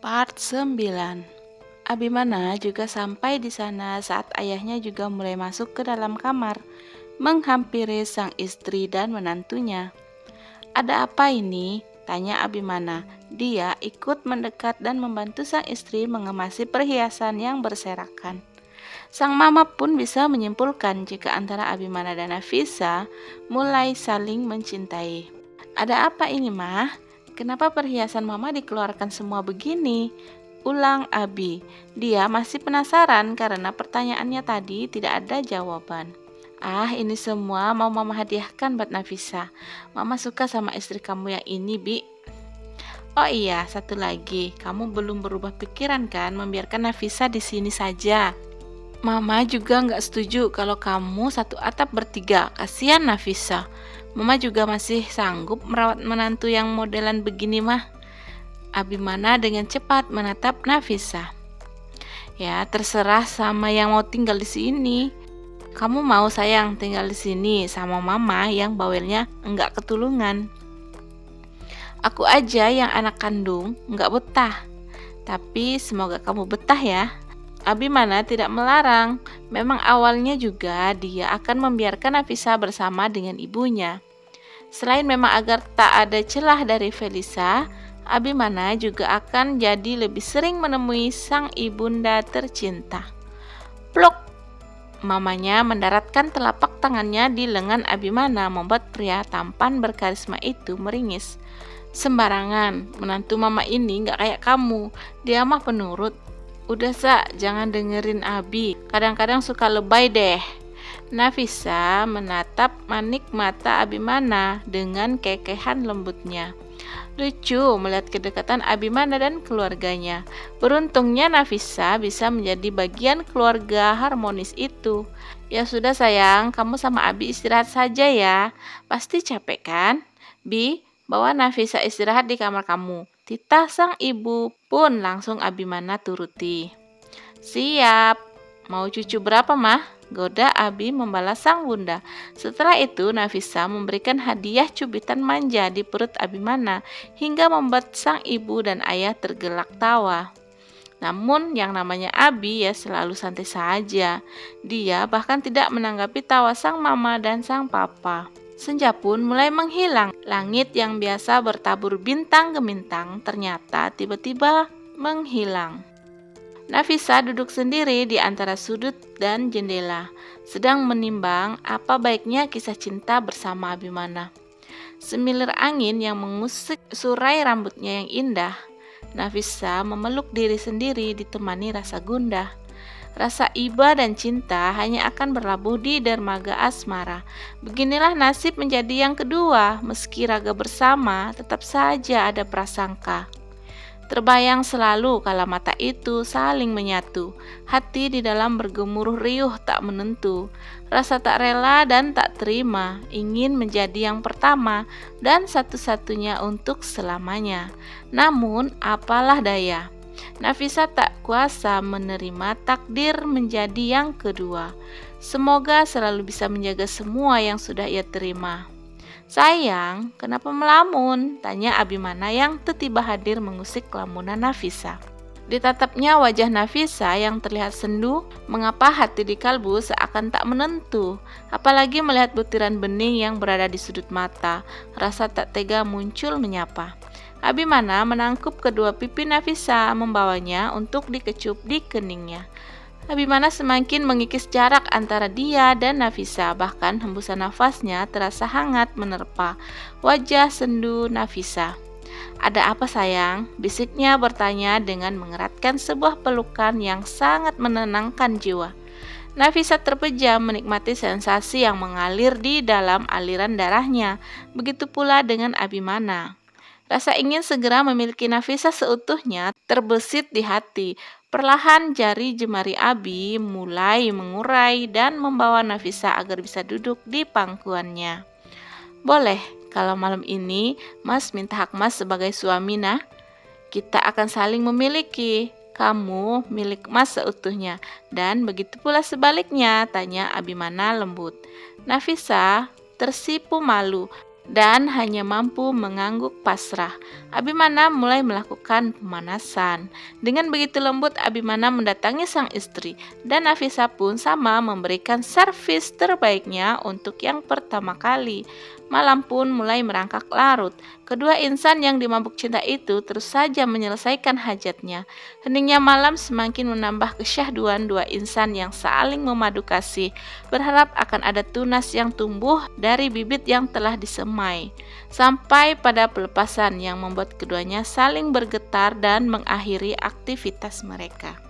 Part 9. Abimana juga sampai di sana saat ayahnya juga mulai masuk ke dalam kamar, menghampiri sang istri dan menantunya. "Ada apa ini?" tanya Abimana. Dia ikut mendekat dan membantu sang istri mengemasi perhiasan yang berserakan. Sang mama pun bisa menyimpulkan jika antara Abimana dan Nafisa mulai saling mencintai. "Ada apa ini, Mah? Kenapa perhiasan mama dikeluarkan semua begini?" ulang Abi. Dia masih penasaran karena pertanyaannya tadi tidak ada jawaban. "Ah, ini semua mau mama hadiahkan buat Nafisa. Mama suka sama istri kamu yang ini, Bi. Oh iya, satu lagi. Kamu belum berubah pikiran kan membiarkan Nafisa di sini saja? Mama juga nggak setuju kalau kamu satu atap bertiga. Kasihan Nafisa. Mama juga masih sanggup merawat menantu yang modelan begini, Mah." Abimana dengan cepat menatap Nafisa. "Ya, terserah sama yang mau tinggal di sini. Kamu mau sayang tinggal di sini sama mama yang bawelnya enggak ketulungan. Aku aja yang anak kandung enggak betah. Tapi semoga kamu betah ya." Abimana tidak melarang. Memang awalnya juga dia akan membiarkan Nafisa bersama dengan ibunya. Selain memang agar tak ada celah dari Felisa, Abimana juga akan jadi lebih sering menemui sang ibunda tercinta. Pluk! Mamanya mendaratkan telapak tangannya di lengan Abimana membuat pria tampan berkarisma itu meringis. "Sembarangan, menantu mama ini gak kayak kamu. Dia mah penurut. Udah jangan dengerin Abi. Kadang-kadang suka lebay deh." Nafisa menatap manik mata Abimana dengan kekehan lembutnya. Lucu melihat kedekatan Abimana dan keluarganya. Beruntungnya Nafisa bisa menjadi bagian keluarga harmonis itu. "Ya sudah sayang, kamu sama Abi istirahat saja ya. Pasti capek kan? Bi, bawa Nafisa istirahat di kamar kamu." Titah sang ibu pun langsung Abimana turuti. "Siap. Mau cucu berapa, Mah?" goda Abi membalas sang bunda. Setelah itu Nafisa memberikan hadiah cubitan manja di perut Abimana hingga membuat sang ibu dan ayah tergelak tawa. Namun yang namanya Abi ya selalu santai saja. Dia bahkan tidak menanggapi tawa sang mama dan sang papa. Senja pun mulai menghilang. Langit yang biasa bertabur bintang gemintang ternyata tiba-tiba menghilang. Nafisa duduk sendiri di antara sudut dan jendela, sedang menimbang apa baiknya kisah cinta bersama Abimana. Semilir angin yang mengusik surai rambutnya yang indah, Nafisa memeluk diri sendiri ditemani rasa gundah. Rasa iba dan cinta hanya akan berlabuh di dermaga asmara. Beginilah nasib menjadi yang kedua, meski raga bersama tetap saja ada prasangka. Terbayang selalu kala mata itu saling menyatu, hati di dalam bergemuruh riuh tak menentu, rasa tak rela dan tak terima, ingin menjadi yang pertama dan satu-satunya untuk selamanya. Namun apalah daya, Nafisa tak kuasa menerima takdir menjadi yang kedua. Semoga selalu bisa menjaga semua yang sudah ia terima. "Sayang, kenapa melamun?" tanya Abimana yang tiba-tiba hadir mengusik lamunan Nafisa. Ditatapnya wajah Nafisa yang terlihat sendu, mengapa hati di kalbu seakan tak menentu. Apalagi melihat butiran bening yang berada di sudut mata, rasa tak tega muncul menyapa. Abimana menangkup kedua pipi Nafisa, membawanya untuk dikecup di keningnya. Abimana semakin mengikis jarak antara dia dan Nafisa, bahkan hembusan nafasnya terasa hangat menerpa wajah sendu Nafisa. "Ada apa sayang?" bisiknya bertanya dengan mengeratkan sebuah pelukan yang sangat menenangkan jiwa. Nafisa terpejam menikmati sensasi yang mengalir di dalam aliran darahnya, begitu pula dengan Abimana. Rasa ingin segera memiliki Nafisa seutuhnya terbesit di hati. Perlahan jari jemari Abi mulai mengurai dan membawa Nafisa agar bisa duduk di pangkuannya. "Boleh, kalau malam ini Mas minta hak Mas sebagai suami, nah. Kita akan saling memiliki. Kamu milik Mas seutuhnya, dan begitu pula sebaliknya," tanya Abimana lembut. Nafisa tersipu malu. dan hanya mampu mengangguk pasrah. Abimana mulai melakukan pemanasan. Dengan begitu lembut Abimana mendatangi sang istri, dan Nafisa pun sama memberikan servis terbaiknya untuk yang pertama kali. Malam pun mulai merangkak larut. Kedua insan yang dimabuk cinta itu terus saja menyelesaikan hajatnya. Heningnya malam semakin menambah kesyahduan dua insan yang saling memadu kasih, berharap akan ada tunas yang tumbuh dari bibit yang telah disemai, sampai pada pelepasan yang membuat keduanya saling bergetar dan mengakhiri aktivitas mereka.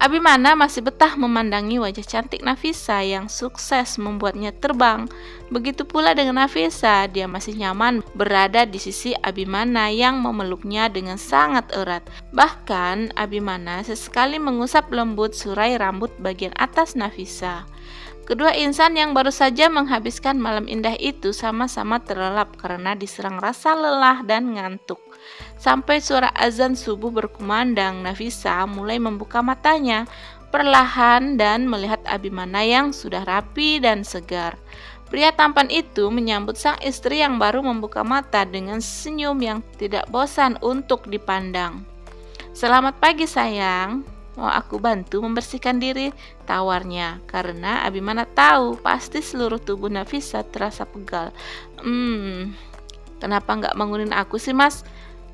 Abimana masih betah memandangi wajah cantik Nafisa yang sukses membuatnya terbang. Begitu pula dengan Nafisa, dia masih nyaman berada di sisi Abimana yang memeluknya dengan sangat erat. Bahkan Abimana sesekali mengusap lembut surai rambut bagian atas Nafisa. Kedua insan yang baru saja menghabiskan malam indah itu sama-sama terlelap karena diserang rasa lelah dan ngantuk. Sampai suara azan subuh berkumandang, Nafisa mulai membuka matanya perlahan dan melihat Abimana yang sudah rapi dan segar. Pria tampan itu menyambut sang istri yang baru membuka mata dengan senyum yang tidak bosan untuk dipandang. "Selamat pagi sayang, mau aku bantu membersihkan diri?" tawarnya, karena Abimana tahu pasti seluruh tubuh Nafisa terasa pegal. Kenapa nggak bangunin aku sih mas?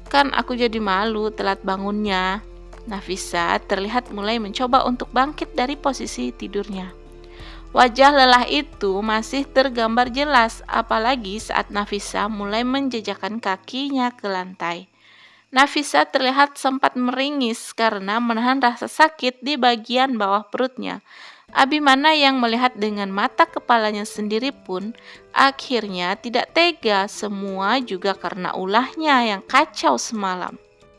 Kan aku jadi malu telat bangunnya." Nafisa terlihat mulai mencoba untuk bangkit dari posisi tidurnya. Wajah lelah itu masih tergambar jelas, apalagi saat Nafisa mulai menjejakkan kakinya ke lantai. Nafisa terlihat sempat meringis karena menahan rasa sakit di bagian bawah perutnya. Abimana yang melihat dengan mata kepalanya sendiri pun akhirnya tidak tega, semua juga karena ulahnya yang kacau semalam.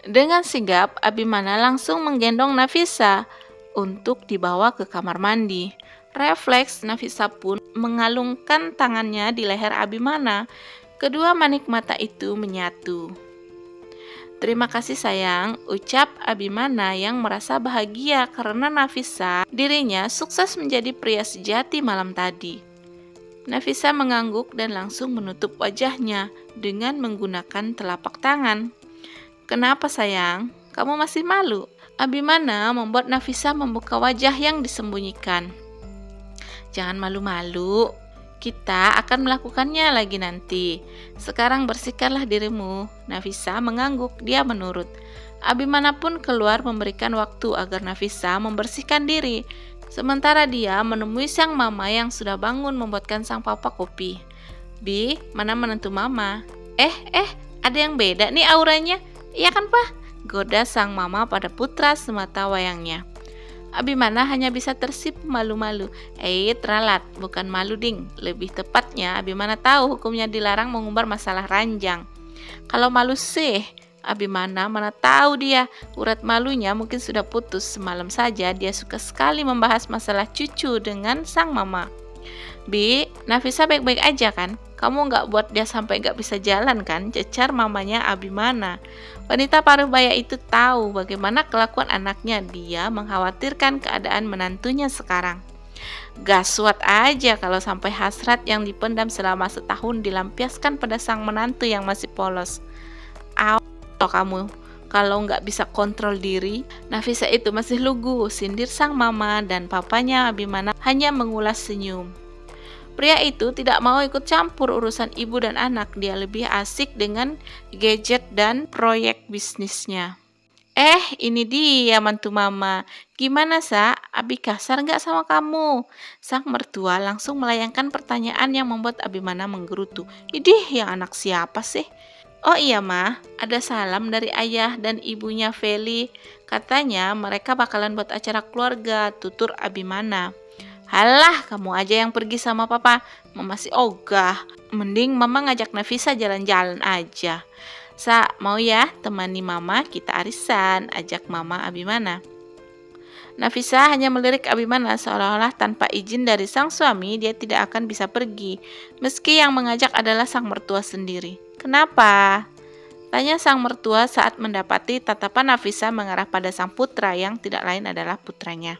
Dengan sigap, Abimana langsung menggendong Nafisa untuk dibawa ke kamar mandi. Refleks Nafisa pun mengalungkan tangannya di leher Abimana. Kedua manik mata itu menyatu. "Terima kasih sayang," ucap Abimana yang merasa bahagia karena Nafisa dirinya sukses menjadi pria sejati malam tadi. Nafisa mengangguk dan langsung menutup wajahnya dengan menggunakan telapak tangan. "Kenapa sayang? Kamu masih malu?" Abimana membuat Nafisa membuka wajah yang disembunyikan. "Jangan malu-malu. Kita akan melakukannya lagi nanti. Sekarang bersihkanlah dirimu." Nafisa mengangguk, dia menurut. Abimana pun keluar memberikan waktu agar Nafisa membersihkan diri. Sementara dia menemui sang mama yang sudah bangun membuatkan sang papa kopi. "Bi, mana menantu mama?" Ada yang beda nih auranya. "Iya kan, Pak?" goda sang mama pada putra semata wayangnya. Abimana hanya bisa tersipu malu-malu. Ralat, bukan malu ding. Lebih tepatnya, Abimana tahu hukumnya dilarang mengumbar masalah ranjang. Kalau malu sih, Abimana mana tahu dia. Urat malunya mungkin sudah putus. Semalam saja dia suka sekali membahas masalah cucu dengan sang mama. "Bi, Nafisa baik-baik aja kan? Kamu nggak buat dia sampai nggak bisa jalan kan?" cecar mamanya Abimana. Wanita paruh baya itu tahu bagaimana kelakuan anaknya. Dia mengkhawatirkan keadaan menantunya sekarang. Gaswat aja kalau sampai hasrat yang dipendam selama setahun dilampiaskan pada sang menantu yang masih polos. "Awas kamu, kalau nggak bisa kontrol diri." Nafisa itu masih lugu, sindir sang mama, dan papanya Abimana hanya mengulas senyum. Pria itu tidak mau ikut campur urusan ibu dan anak. Dia lebih asik dengan gadget dan proyek bisnisnya. Ini dia mantu mama. "Gimana, Sa? Abi kasar nggak sama kamu?" Sang mertua langsung melayangkan pertanyaan yang membuat Abimana menggerutu. "Idih, yang anak siapa sih?" "Oh iya, Ma. Ada salam dari ayah dan ibunya Feli. Katanya mereka bakalan buat acara keluarga," tutur Abimana. "Halah, kamu aja yang pergi sama papa. Mama sih ogah. Mending mama ngajak Nafisa jalan-jalan aja." "Sa, mau ya temani mama kita arisan?" ajak mama Abimana. Nafisa hanya melirik Abimana seolah-olah tanpa izin dari sang suami dia tidak akan bisa pergi, meski yang mengajak adalah sang mertua sendiri. "Kenapa?" tanya sang mertua saat mendapati tatapan Nafisa mengarah pada sang putra yang tidak lain adalah putranya.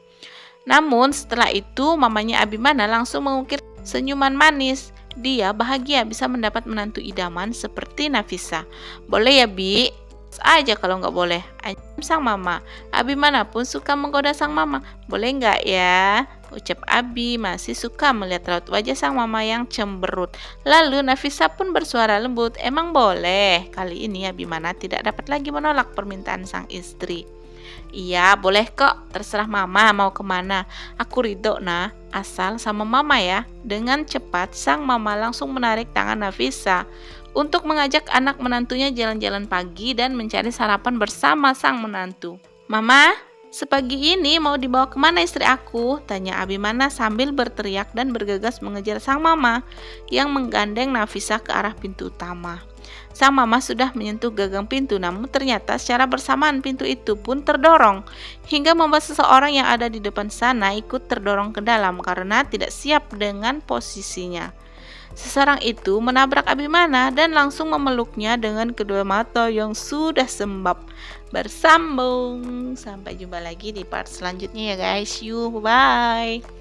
Namun setelah itu mamanya Abimana langsung mengukir senyuman manis. Dia bahagia bisa mendapat menantu idaman seperti Nafisa. Boleh ya, Bi? Aja kalau nggak boleh. Ancam sang mama. Abi manapun suka menggoda sang mama. Boleh nggak ya? Ucap Abi masih suka melihat raut wajah sang mama yang cemberut. Lalu Nafisa pun bersuara lembut. Emang boleh? Kali ini Abimana tidak dapat lagi menolak permintaan sang istri. Iya, boleh kok. Terserah mama mau kemana. Aku ridho, nah. Asal sama mama ya. Dengan cepat, sang mama langsung menarik tangan Nafisa untuk mengajak anak menantunya jalan-jalan pagi dan mencari sarapan bersama sang menantu. Mama, sepagi ini mau dibawa kemana istri aku? Tanya Abimana sambil berteriak dan bergegas mengejar sang mama yang menggandeng Nafisa ke arah pintu utama. Sang mama sudah menyentuh gagang pintu, namun ternyata secara bersamaan pintu itu pun terdorong, hingga membuat seseorang yang ada di depan sana ikut terdorong ke dalam karena tidak siap dengan posisinya. Seseorang itu menabrak Abimana dan langsung memeluknya dengan kedua mata yang sudah sembab. Bersambung. Sampai jumpa lagi di part selanjutnya ya guys. Bye.